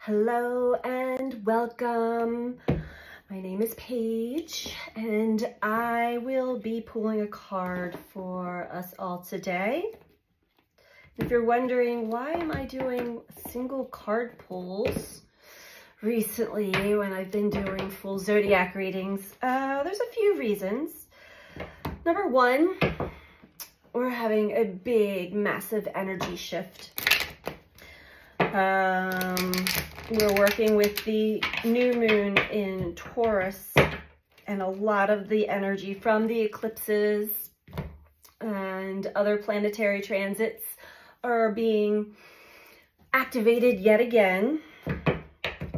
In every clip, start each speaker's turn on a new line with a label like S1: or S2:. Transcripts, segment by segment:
S1: Hello and welcome. My name is Paige and I will be pulling a card for us all today. If you're wondering why am I doing single card pulls recently when I've been doing full zodiac readings, there's a few reasons. Number one, we're having a big, massive energy shift. We're working with the new moon in Taurus, and a lot of the energy from the eclipses and other planetary transits are being activated yet again.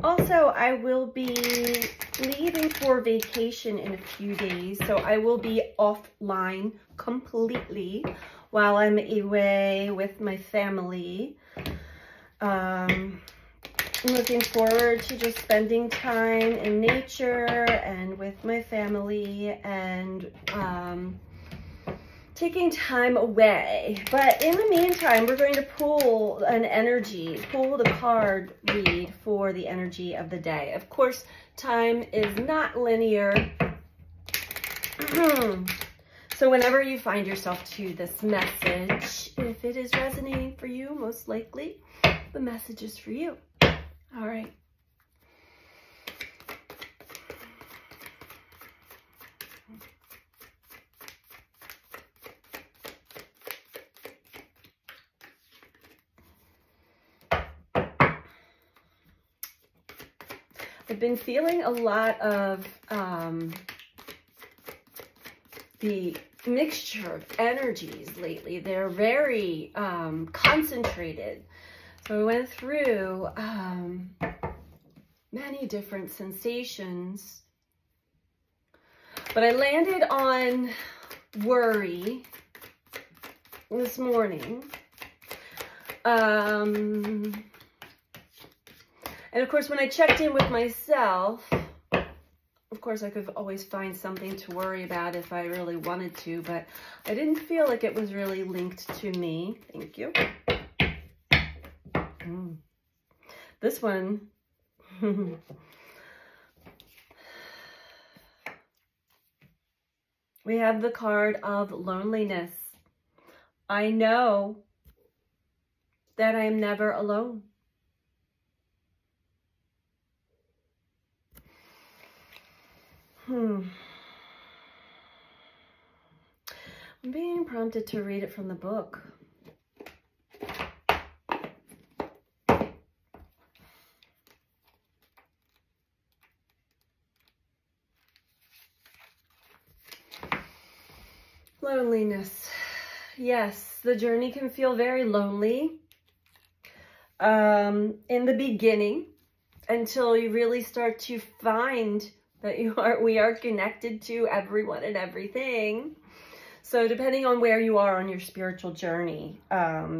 S1: Also, I will be leaving for vacation in a few days, so I will be offline completely while I'm away with my family. I'm looking forward to just spending time in nature and with my family and taking time away. But in the meantime, we're going to pull the card read for the energy of the day. Of course, time is not linear. So whenever you find yourself to this message, if it is resonating for you, most likely the message is for you. All right. I've been feeling a lot of the mixture of energies lately. They're very concentrated. So I went through many different sensations, but I landed on worry this morning. And of course, when I checked in with myself, of course, I could always find something to worry about if I really wanted to, but I didn't feel like it was really linked to me. Thank you. This one, we have the card of loneliness. I know that I am never alone. I'm being prompted to read it from the book. Loneliness. Yes, the journey can feel very lonely in the beginning until you really start to find that we are connected to everyone and everything. So depending on where you are on your spiritual journey,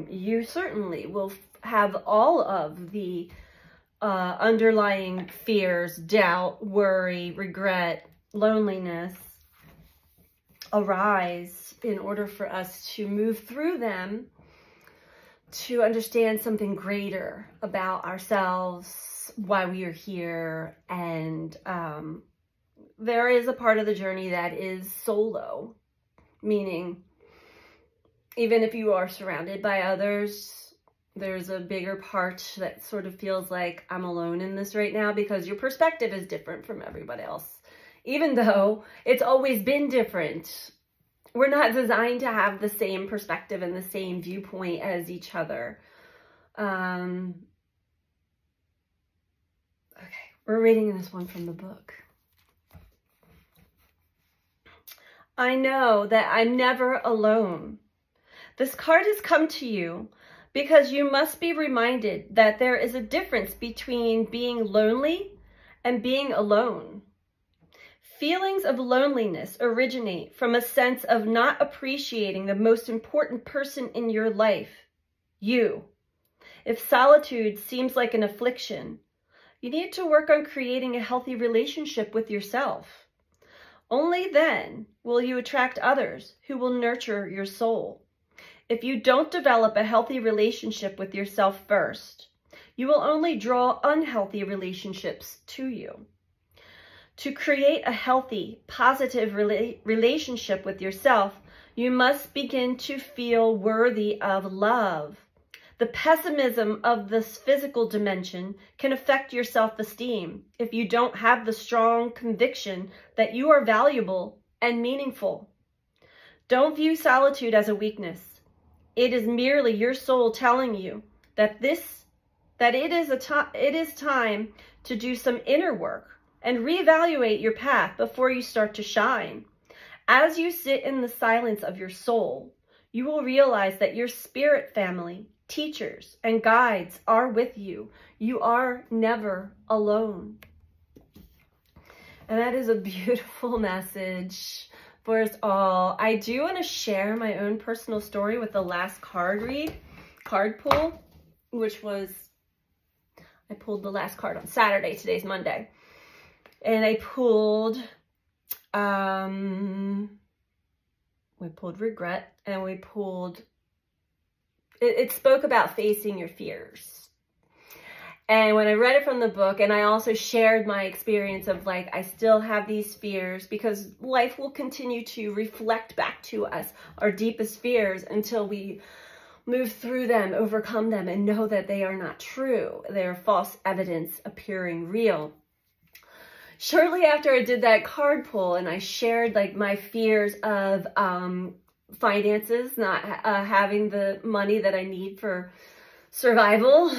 S1: you certainly will have all of the underlying fears, doubt, worry, regret, loneliness arise in order for us to move through them to understand something greater about ourselves, why we are here. And there is a part of the journey that is solo, meaning even if you are surrounded by others, there's a bigger part that sort of feels like I'm alone in this right now because your perspective is different from everybody else. Even though it's always been different, we're not designed to have the same perspective and the same viewpoint as each other. Okay, we're reading this one from the book. I know that I'm never alone. This card has come to you because you must be reminded that there is a difference between being lonely and being alone. Feelings of loneliness originate from a sense of not appreciating the most important person in your life, you. If solitude seems like an affliction, you need to work on creating a healthy relationship with yourself. Only then will you attract others who will nurture your soul. If you don't develop a healthy relationship with yourself first, you will only draw unhealthy relationships to you. To create a healthy, positive relationship with yourself, you must begin to feel worthy of love. The pessimism of this physical dimension can affect your self-esteem if you don't have the strong conviction that you are valuable and meaningful. Don't view solitude as a weakness. It is merely your soul telling you that it is time to do some inner work and reevaluate your path before you start to shine. As you sit in the silence of your soul, you will realize that your spirit family, teachers, and guides are with you. You are never alone. And that is a beautiful message for us all. I do want to share my own personal story with the last card pull, which was, I pulled the last card on Saturday. Today's Monday. And I pulled, we pulled regret, and we pulled, it spoke about facing your fears. And when I read it from the book, and I also shared my experience of like, I still have these fears because life will continue to reflect back to us our deepest fears until we move through them, overcome them, and know that they are not true. They are false evidence appearing real. Shortly after I did that card pull and I shared like my fears of finances, not having the money that I need for survival,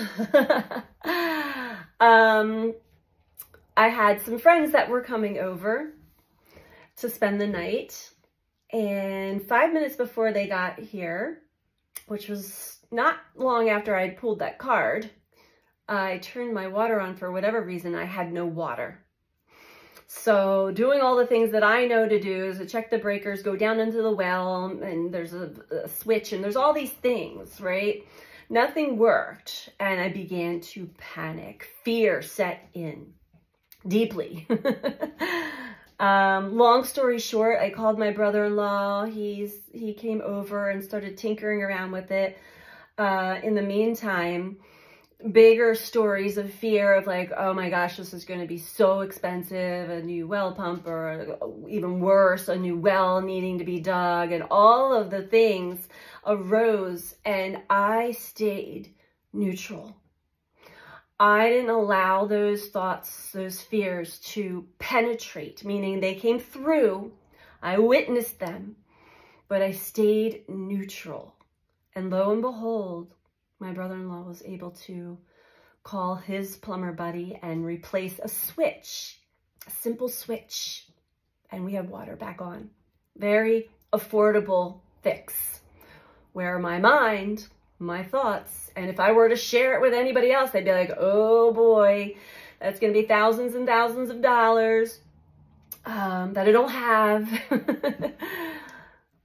S1: I had some friends that were coming over to spend the night. And 5 minutes before they got here, which was not long after I pulled that card, I turned my water on. For whatever reason, I had no water. So doing all the things that I know to do is to check the breakers, go down into the well, and there's a switch, and there's all these things, right? Nothing worked, and I began to panic. Fear set in deeply. Long story short, I called my brother-in-law. He came over and started tinkering around with it. In the meantime, bigger stories of fear of like, oh my gosh, this is going to be so expensive, a new well pump, or even worse, a new well needing to be dug, and all of the things arose, and I stayed neutral. I didn't allow those thoughts, those fears to penetrate, meaning they came through, I witnessed them, but I stayed neutral. And lo and behold, my brother-in-law was able to call his plumber buddy and replace a switch, a simple switch, and we have water back on. Very affordable fix. Where my mind, my thoughts, and if I were to share it with anybody else, they'd be like, oh boy, that's going to be thousands and thousands of dollars that I don't have.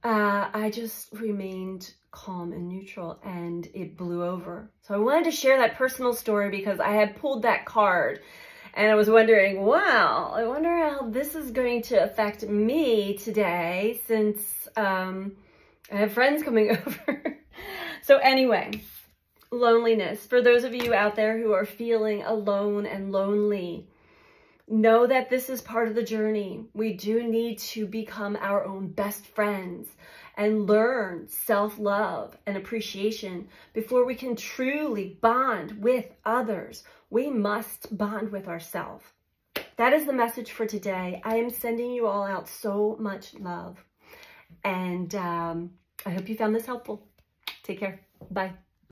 S1: I just remained calm and neutral, and it blew over. So I wanted to share that personal story because I had pulled that card and I was wondering, wow, I wonder how this is going to affect me today since I have friends coming over. So anyway, loneliness. For those of you out there who are feeling alone and lonely, know that this is part of the journey. We do need to become our own best friends and learn self-love and appreciation before we can truly bond with others. We must bond with ourselves. That is the message for today. I am sending you all out so much love. And I hope you found this helpful. Take care. Bye.